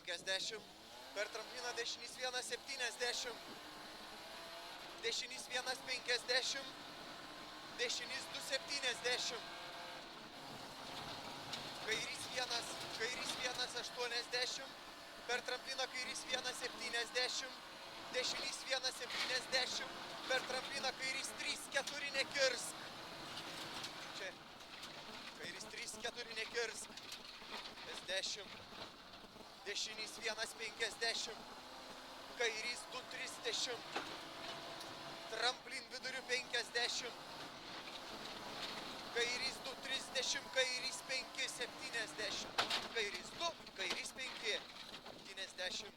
50. Per trampliną dešinys 1,70. Dešinys 1,50. Dešinys 2,70. Kairys 1,80. Per trampliną kairys 1,70. Dešinys 1,70. Per trampliną kairys 3,4 nekirsk. Čia. Kairys 3,4 nekirsk. 10. Dešinys 1,50. Kairys 2,30. Tramplin viduriu 50. Kairys 2,30. Kairys 5,70. Kairys 2. Kairys 5. 70.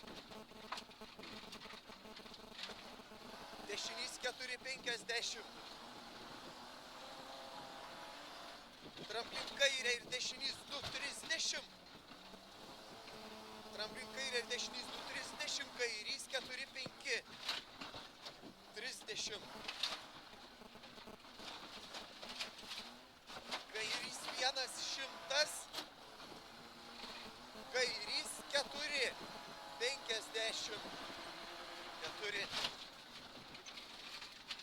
Dešinys 4,50. Tramplin kairė ir dešinys 2,30. Tramplin kairė ir dešinys 2,30. Kairys 4,5. 30. Kairys 100. Kairys 4. 50. 4.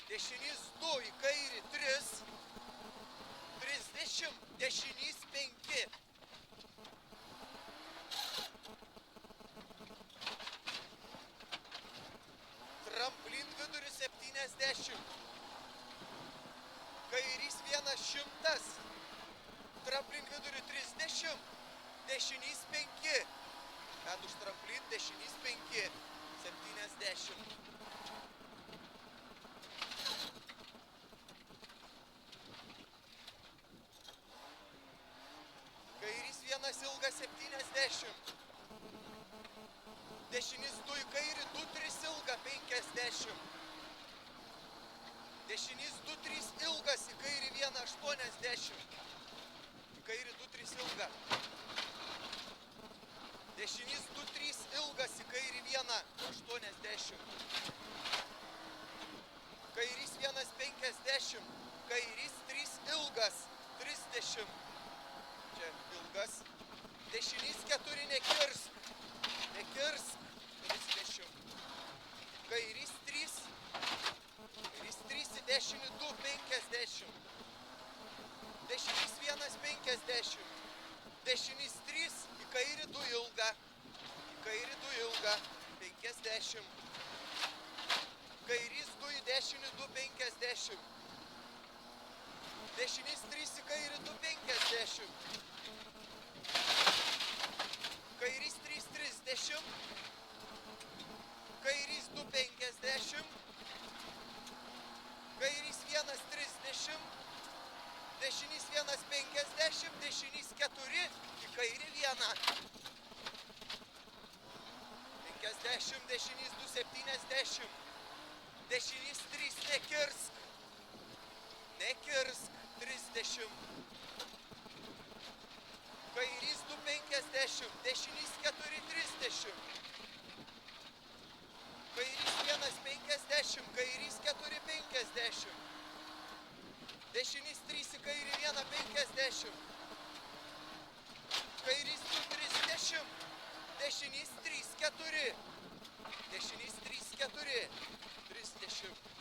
Dešinys 2 į kairį 3. 30. Dešinys 5. Tramplin viduriu 70. Kairys 100. Tramplin viduriu 30. Dešinys 5. Kad už tramplin dešinys 5. 70. Kairys 1 ilga 70. Dešinys 2 į kairį 2,3 ilga 50. Dešinys 2,3 ilgas į kairį 1,80. Į kairį 2,3 ilga. Dešinys 2,3 ilgas į kairį 1,80. Kairys 1,50. Kairys 3 ilgas 30. Čia ilgas. Dešinys 4 nekirsk. Nekirsk. 30. Kairys 3. Kairys 3 į dešinį 2,50. Dešinys 1,50. Dešinys 3 į kairį 2 ilga. Į kairį 2 ilga. 50. Kairys 2 į dešinį 2,50. Dešinys 3 į kairį 2,50. Kairys 3,30. Kairys 2,50. Kairys 1,30. Dešinys 1,50. Dešinys 4 į kairį 1. 50. Dešinys 2,70. Dešinys 3 nekirsk. Nekirsk. 30. Kairys 2,50. Dešinys 4,30. Kairys 1,50. Kairys 4,50. Dešinys 3 į kairį 1,50. Kairys 2,30. Dešinys 3,4. Dešinys 3,4. 30.